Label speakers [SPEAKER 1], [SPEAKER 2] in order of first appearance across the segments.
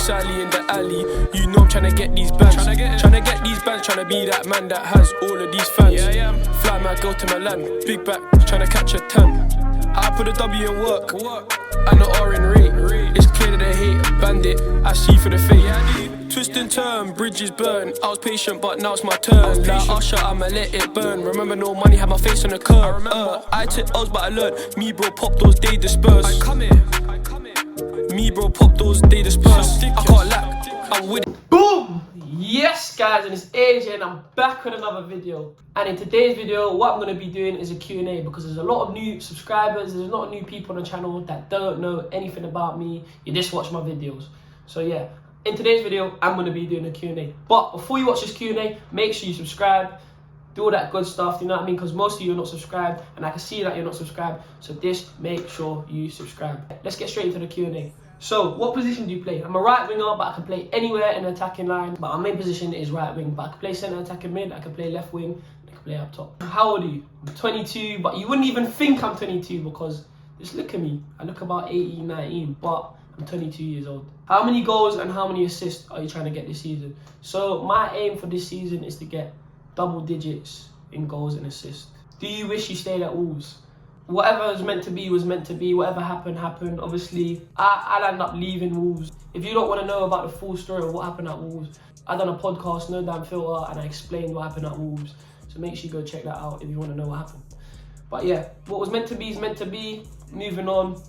[SPEAKER 1] Sally in the alley. You know I'm tryna get these bands. Tryna get these bands, tryna be that man that has all of these fans. Yeah, yeah. Fly my girl to Milan, big back, tryna catch a tan. I put a W in work, and the R in rate. It's clear that they hate a bandit, I see for the fate. Twist and turn, bridges burn. I was patient, but now it's my turn. Like Usher, I'ma let it burn. Remember, no money, had my face on the curb. I took L's, but I learned. Me, bro, pop those, they disperse. I come here. Me, bro, pop those, they disperse. I can't lack, I'm with it.
[SPEAKER 2] Boom! Yes, guys, and it's AJ, and I'm back with another video. And in today's video, what I'm going to be doing is a Q&A, because there's a lot of new subscribers, there's a lot of new people on the channel that don't know anything about me. You just watch my videos. So yeah. In today's video, I'm going to be doing a Q&A. But before you watch this Q&A, make sure you subscribe. Do all that good stuff, you know what I mean? Because most of you are not subscribed, and I can see that you're not subscribed. So just make sure you subscribe. Let's get straight into the Q&A. So, what position do you play? I'm a right winger, but I can play anywhere in the attacking line. But my main position is right wing. But I can play centre attacking mid, I can play left wing, I can play up top. How old are you? I'm 22, but you wouldn't even think I'm 22 because just look at me. I look about 18, 19, but I'm 22 years old. How many goals and how many assists are you trying to get this season? So my aim for this season is to get double digits in goals and assists. Do you wish you stayed at Wolves? Whatever was meant to be was meant to be. Whatever happened, happened. Obviously, I'll end up leaving Wolves. If you don't want to know about the full story of what happened at Wolves, I done a podcast, No Damn Filter, and I explained what happened at Wolves. So make sure you go check that out if you want to know what happened. But yeah, what was meant to be is meant to be. Moving on.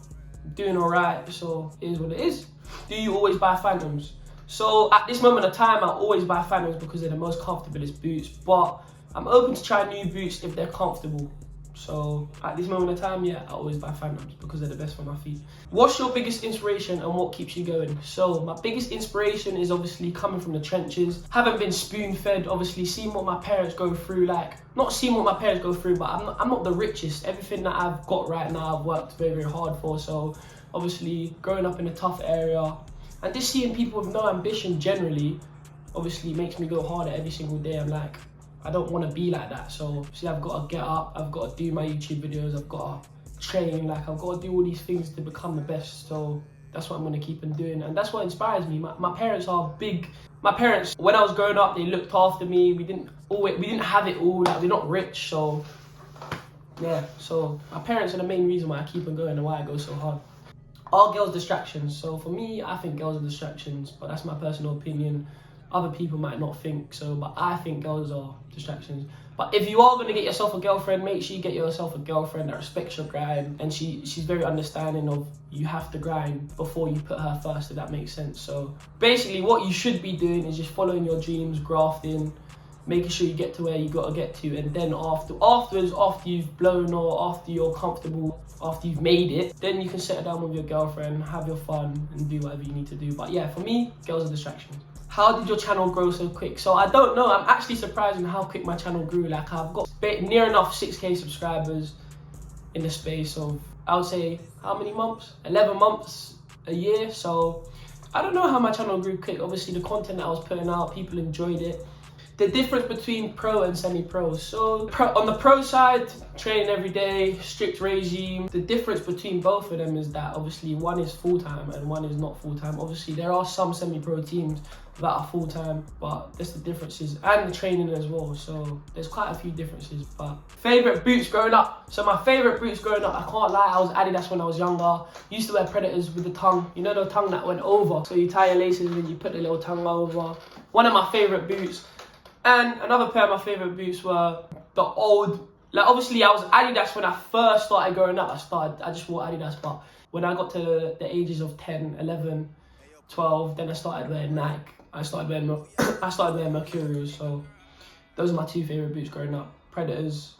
[SPEAKER 2] Doing alright, so it is what it is. Do you always buy Phantoms? So at this moment of time, I always buy Phantoms because they're the most comfortablest boots, but I'm open to try new boots if they're comfortable. So at this moment of time, yeah, I always buy Phantoms because they're the best for my feet. What's your biggest inspiration and what keeps you going? So my biggest inspiration is obviously coming from the trenches. Haven't been spoon-fed, obviously seen what my parents go through, like not seen what my parents go through, but I'm not the richest. Everything that I've got right now, I've worked very, very hard for. So obviously growing up in a tough area and just seeing people with no ambition generally, obviously makes me go harder every single day. I'm like, I don't want to be like that. So see, I've got to get up, I've got to do my YouTube videos, I've got to train, like I've got to do all these things to become the best. So that's what I'm going to keep on doing, and that's what inspires me. My parents are big. My parents, when I was growing up, they looked after me. We didn't have it all, like we're not rich. So yeah, so my parents are the main reason why I keep on going and why I go so hard. Are girls distractions? So for me, I think girls are distractions, but that's my personal opinion. Other people might not think so, but I think girls are distractions. But if you are going to get yourself a girlfriend, make sure you get yourself a girlfriend that respects your grind, and she's very understanding of you have to grind before you put her first, if that makes sense. So basically what you should be doing is just following your dreams, grafting, making sure you get to where you got to get to, and then afterwards, after you've blown or after you're comfortable, after you've made it, then you can settle down with your girlfriend, have your fun, and do whatever you need to do. But yeah, for me, girls are distractions. How did your channel grow so quick? So I don't know, I'm actually surprised in how quick my channel grew. Like I've got near enough 6K subscribers in the space of, I would say, how many months? 11 months, a year. So I don't know how my channel grew quick. Obviously the content that I was putting out, people enjoyed it. The difference between pro and semi-pro. So on the pro side, training every day, strict regime. The difference between both of them is that obviously one is full-time and one is not full-time. Obviously there are some semi-pro teams that are full-time, but there's the differences, and the training as well. So there's quite a few differences. But favorite boots growing up. So my favorite boots growing up, I can't lie, I was Adidas when I was younger. Used to wear Predators with the tongue, you know, the tongue that went over. So you tie your laces and you put the little tongue over. One of my favorite boots. And another pair of my favorite boots were the old, like obviously I was Adidas when I first started growing up. I just wore Adidas, but when I got to the ages of 10, 11, 12, then I started wearing Nike. I started wearing Mercurials. So those are my two favorite boots growing up: Predators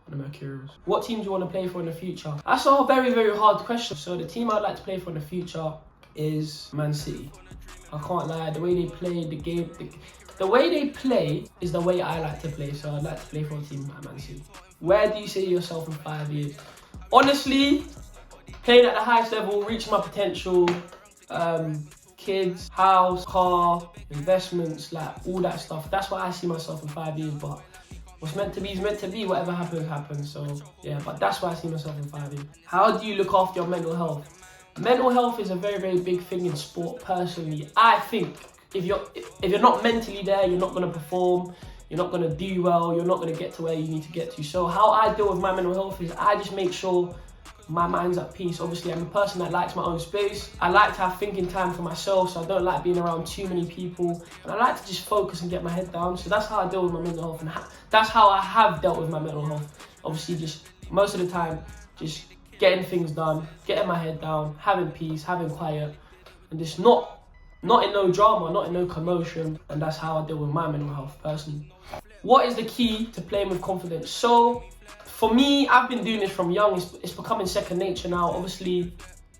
[SPEAKER 2] and the Mercurials. What team do you want to play for in the future? That's a very, very hard question. So the team I'd like to play for in the future is Man City. I can't lie, the way they play the game, the way they play is the way I like to play. So I'd like to play for a team like Man City. Where do you see yourself in 5 years? Honestly, playing at the highest level, reaching my potential, kids, house, car, investments, like all that stuff. That's where I see myself in 5 years. But what's meant to be is meant to be. Whatever happens, happens. So yeah, but that's where I see myself in 5 years. How do you look after your mental health? Mental health is a very, very big thing in sport. Personally, I think if you're not mentally there, you're not gonna perform. You're not gonna do well. You're not gonna get to where you need to get to. So how I deal with my mental health is I just make sure my mind's at peace. Obviously, I'm a person that likes my own space. I like to have thinking time for myself, so I don't like being around too many people. And I like to just focus and get my head down. So that's how I deal with my mental health, and that's how I have dealt with my mental health. Obviously, just most of the time, just getting things done, getting my head down, having peace, having quiet, and just not in no drama, not in no commotion. And that's how I deal with my mental health personally. What is the key to playing with confidence? So for me, I've been doing this from young. It's becoming second nature now. Obviously,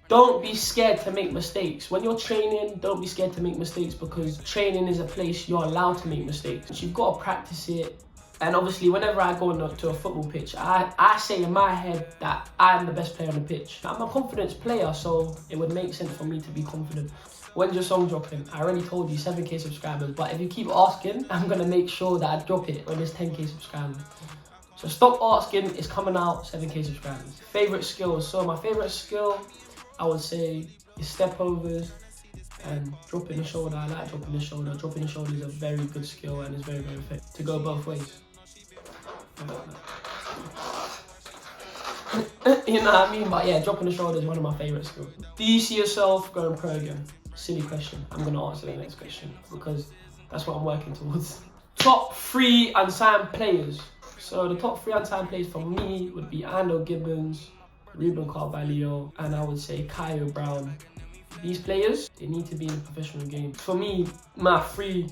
[SPEAKER 2] don't be scared to make mistakes. When you're training, don't be scared to make mistakes, because training is a place you're allowed to make mistakes. You've got to practice it. And obviously, whenever I go to a football pitch, I say in my head that I am the best player on the pitch. I'm a confidence player, so it would make sense for me to be confident. When's your song dropping? I already told you, 7K subscribers. But if you keep asking, I'm going to make sure that I drop it when there's 10K subscribers. So stop asking, it's coming out, 7K subscribers. Favorite skills. So my favorite skill, I would say, is step overs and dropping the shoulder. I like dropping the shoulder. Dropping the shoulder is a very good skill and it's very, very effective to go both ways. You know what I mean? But yeah, dropping the shoulder is one of my favorite skills. Do you see yourself going pro again? Silly question. I'm gonna answer the next question because that's what I'm working towards. Top 3 unsigned players. So the top 3 unsigned players for me would be Ando Gibbons, Ruben Carvalho, and I would say Kyle Brown. These players, they need to be in the professional game. For me, my 3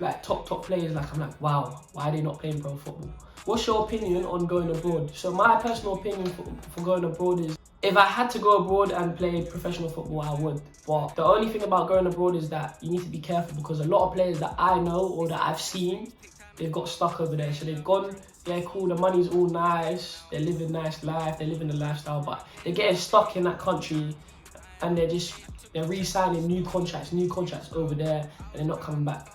[SPEAKER 2] like top players, like I'm like, wow, why are they not playing pro football? What's your opinion on going abroad? So my personal opinion for going abroad is, if I had to go abroad and play professional football, I would. But the only thing about going abroad is that you need to be careful, because a lot of players that I know or that I've seen, they've got stuck over there. So they've gone, yeah, cool, the money's all nice, they're living nice life, they're living the lifestyle, but they're getting stuck in that country and they're re-signing new contracts over there, and they're not coming back.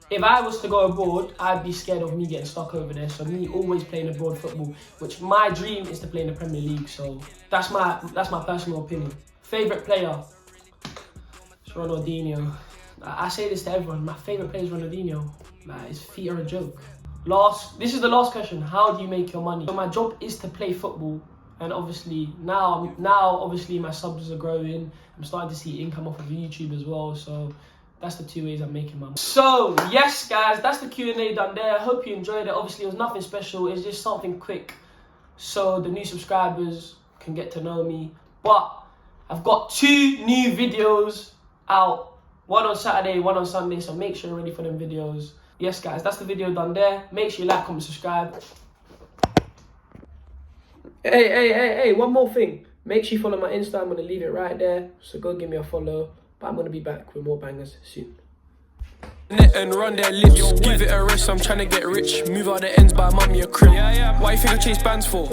[SPEAKER 2] If I was to go abroad, I'd be scared of me getting stuck over there. So me always playing abroad football, which my dream is to play in the Premier League. So that's my personal opinion. Favorite player? It's Ronaldinho. I say this to everyone. My favorite player is Ronaldinho. Like, his feet are a joke. This is the last question. How do you make your money? So my job is to play football. And obviously now obviously my subs are growing. I'm starting to see income off of YouTube as well. So that's the 2 ways I'm making money. So yes, guys, that's the Q&A done there. I hope you enjoyed it. Obviously, it was nothing special. It's just something quick so the new subscribers can get to know me. But I've got 2 new videos out. One on Saturday, one on Sunday. So make sure you're ready for them videos. Yes, guys, that's the video done there. Make sure you like, comment, subscribe. Hey, one more thing. Make sure you follow my Insta. I'm going to leave it right there. So go give me a follow. But I'm going to be back with more bangers soon.
[SPEAKER 1] And run their lips, give it a rest, I'm trying to get rich. Move out the ends by mummy a crib. Why you think I chase bands for?